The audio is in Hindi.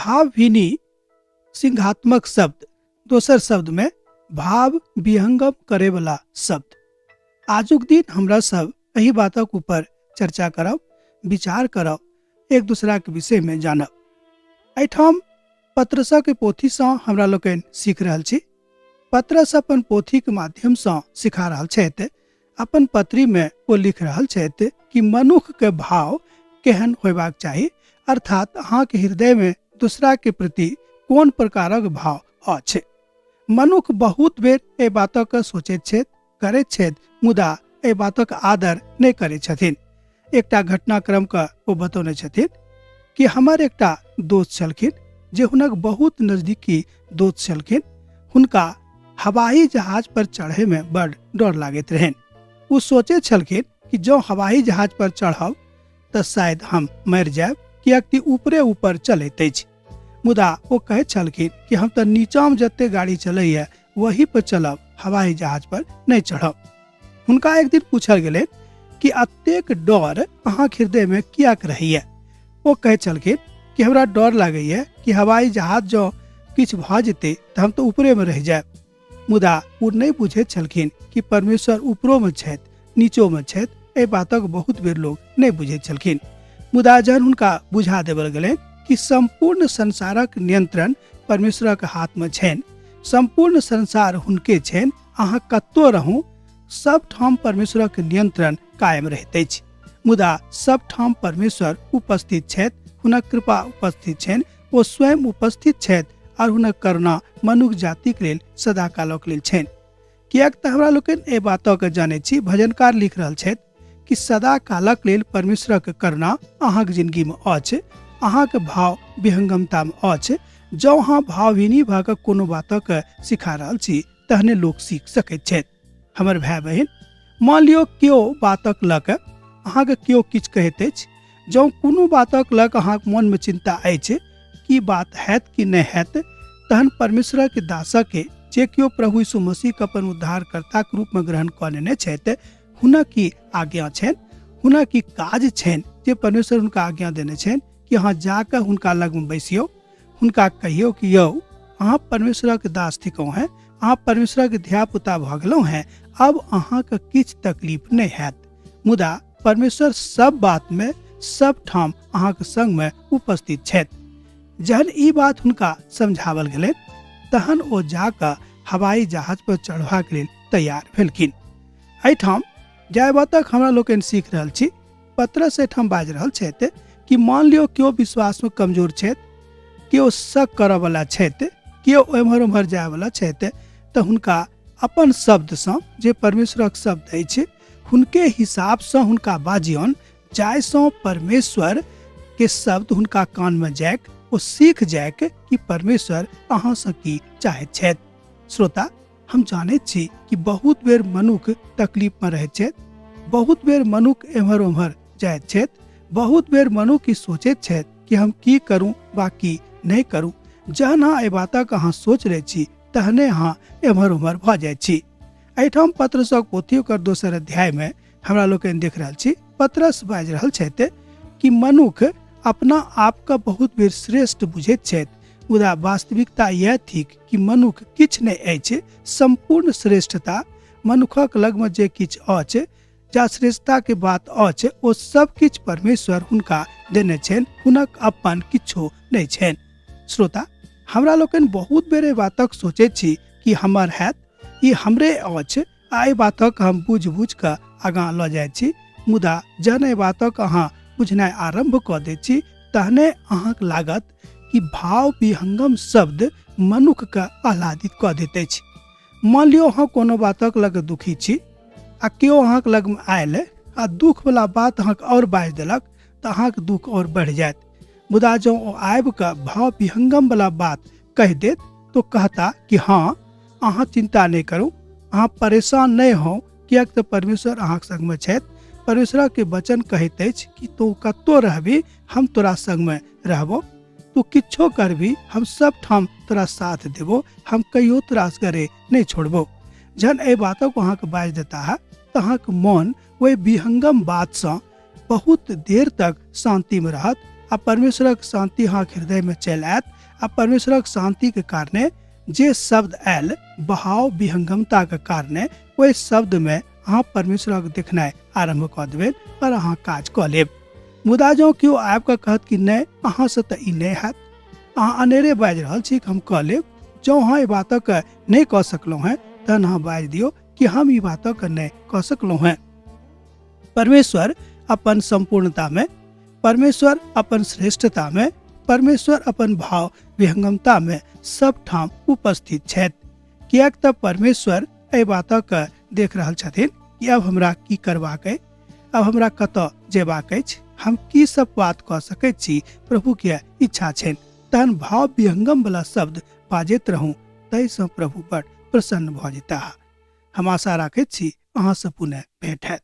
भावहीनी सिंहात्मक शब्द, दोसर शब्द में भाव विहंगम करे वाला शब्द। आजुक दिन हमरा सब यही बातक ऊपर चर्चा करब, विचार करब, एक दूसरा के विषय में जानब। एठाम पत्रस के पोथी से हमरा लोकन सीख रहल छी। पत्रस अपन पोथी के माध्यम से सिखा रहल छथि। अपन पत्री में वो लिख रहल छथि कि मनुष्य के भाव केहन होबाक चाही, अर्थात अहाँ के हृदय में दूसरा के प्रति कोन प्रकारक भाव अछि। मनुष्य बहुत बेर ए बातक सोचैत छथि, करैत छथि, मुदा ए बातक आदर नहीं करै छथिन। एकटा घटनाक्रम का वो बतौने छथिन कि हमर एकटा दोस्त छलखिन जे हुनक बहुत नजदीकी दोस्त छलखिन। हुनका हवाई जहाज पर चढ़े में बड़ डर लागैत रहन। वो सोचे छलखिन कि जो हवाई जहाज पर चढ़ब तो शायद हम मर जाएब, कियाकि ऊपरे ऊपर चलैत अछि। मुदा वो कहे छलखिन कि हम तो नीचा में जते गाड़ी चलैया वही पर चलब, हवाई जहाज पर नहीं चढ़ब। हुनका एक दिन पूछल गेलै कि अतेक डर अहाँ हृदय में कियाक रहैया। वो कहे छलखिन कि हमरा डर लागैया कि हवाई जहाज जो किछ भ जेतै तो हम तो ऊपरे में रह जाएब। मुदा वो नहीं बुझे छलखिन कि परमेश्वर ऊपरो में छथि, नीचो में छथि। ए बातक बहुत बेर लोग नहीं बुझे छलखिन। मुदा जहन हुनका बुझा देवल गेलै कि संपूर्ण संसारक नियंत्रण परमेश्वर के हाथ में छनि, संपूर्ण संसार हुनके छनि, अहाँ कत्तो रहू सब ठाम परमेश्वर के नियंत्रण कायम रहैत अछि। मुदा सब ठाम परमेश्वर उपस्थित छथि, हुनक कृपा उपस्थित छनि, वो स्वयं उपस्थित छथि और हुनक करुणा मनुष्य जाति के लेल सदा कालक लेल छनि। कियाक त हमरा लोकन ए बातक जानै छी, भजनकार लिख रहल छथि कि सदा कालक लेल परमेश्वर के करुणा अहाँ के जिंदगी में अछि, अहाँ के भाव विहंगमता में अछि। जो अहाँ भावहीनी भ के कोनो बातक सिखा रहल छी तहने लोग सीख सकैत छथि। हमर भाई बहन, मान लियो केओ बातक लक अहाँ के केओ किछ कहैत अछि, जो कोनो बातक लक अहाँ के मन में चिंता अछि कि बात हैत कि नहीं हैत, तहन परमेश्वर के दासक के जे केओ प्रभु यीशु मसीह के अपन उद्धारकर्ता के रूप में ग्रहण करने छथि, हुनक की आज्ञा छनि, हुनक की काज छनि जे परमेश्वर हुनका आज्ञा देने छनि कि अहाँ जाकर हुनका लग में बैसियो, हुनका कहियो कि यौ अहाँ परमेश्वर के दास थिकौ हैं, अहाँ परमेश्वर के धिया पुता भ गेलौ हैं, अब अहाँ के किछ तकलीफ नहीं हैत। मुदा परमेश्वर सब बात में सब ठाम अहाँ के संग में उपस्थित छथि। जहन ई बात हुनका समझावल गेलै तहन ओ जाकर हवाई जहाज पर चढ़वा के लेल तैयार भेलखिन। एठाम जाय बातक हमरा लोकन सीख रहल छी। पत्रस एठाम बाज रहल छथि कि मान लियो केओ विश्वास में कमजोर छथि, केओ शक करऽ वाला छथि, केओ एम्हर उम्हर जाय वाला छथि, तो हुनका अपन शब्द से जे परमेश्वरक शब्द अछि हुनके हिसाब से हुनका बाजियन, जाय से परमेश्वर के शब्द हुनका कान में जायक, वो सीख जायक कि परमेश्वर अहाँ से की चाहैत छथि। श्रोता, हम जानैत छी कि बहुत बेर मनुष्य तकलीफ में रहैत छथि, बहुत बेर मनुष्य एम्हर उम्हर जाइत छथि, बहुत बेर मनुष्य की सोचैत छथि कि हम की करूं वा की नहीं करूं। जहन अहाँ एहि बातक अहाँ सोच रहे छी तहने अहाँ एम्हर उम्हर भ जाइत छी। एठाम पत्रसक पोथी ओकर दोसर अध्याय में हमरा लोकन देख रहल छी। पत्रस बाजि रहल छथि कि मनुष्य अपना आप का बहुत बेर श्रेष्ठ बुझैत छथि, मुदा वास्तविकता यह थिक कि मनुष्य किछ नहीं अछि। संपूर्ण श्रेष्ठता मनुष्यक लग में जे किछ अछि, जा श्रेष्ठता के बात अछि, ओ सब किछ परमेश्वर हुनका देने छनि, हुनक अपन किछो नहीं छनि। श्रोता, हमरा लोकन बहुत बेर बातक सोचे छी कि हमर हैत, ई हमरे अछि, आई बातक हम बुझ बुझ के आगां ल जाय छी। मुदा जहन एहि बातक अहाँ बुझनाइ आरंभ क दै छी तहने अहाँक लागत कि भाव विहंगम शब्द मनुष्य के आह्लादित क दैत अछि। मान लियो अहाँ कोनो बातक लग दुखी छी आ केओ अहाँक लग में आयल आ दुख वाला बात अहाँक और बाजि देलक तऽ अहाँक दुख और बढ़ जायत। मुदा जो ओ आबि के भाव विहंगम वाला बात कह देत तो कहता कि हाँ, अहाँ चिंता नहीं करू, अहाँ परेशान नहीं हो, कियाक तऽ परमेश्वर अहाँक संग में छथि। परमेश्वर के वचन कहैत अछि कि तू कत्तो रहबी हम तोरा संग में रहबो, तू किछो करबी हम सब ठाम तोरा साथ देबो, हम कहियो तोरा घरे नहीं छोड़बो। जहन एहि बातों को अहाँके बाजि देता है तो अहाँके मन वही विहंगम बात से बहुत देर तक शांति में रहत आ परमेश्वरक शांति अहाँक हृदय में चलि आयत। आ परमेश्वरक शांति के कारणे जे शब्द आयल बहाव विहंगमता के कारणे ओहि शब्द में अहाँ परमेश्वरक देखनाइ आरंभ कऽ देबै और अहाँ काज कऽ लेब। मुदा जँ केओ आबि कऽ कहत कि नहि अहाँ से तऽ ई नहि हैत, अहाँ अनेरे बाजि रहल छी कि हम कऽ लेब, जँ अहाँ ई बातक नहि कऽ सकलहुँ हैं तहन अहाँ बाजि दियौ कि हम ई बातक नहि कऽ सकलहुँ हैं। परमेश्वर अपन संपूर्णता में, परमेश्वर अपन श्रेष्ठता में, परमेश्वर अपन भाव विहंगमता में सब ठाम उपस्थित छथि। कियाक तऽ परमेश्वर एहि बातक देख रहल छथिन कि अब हमरा की करबाक अइ, अब हमरा कतऽ जेबाक अछि, हम की सब बात कऽ सकैत छी, प्रभु के इच्छा छनि। तहन भाव विहंगम वाला शब्द बाजैत रहूं, ताहिसँ प्रभु बड़ प्रसन्न भऽ जेताह। हम आशा राखैत छी अहाँ से पुनः भेंट हैत।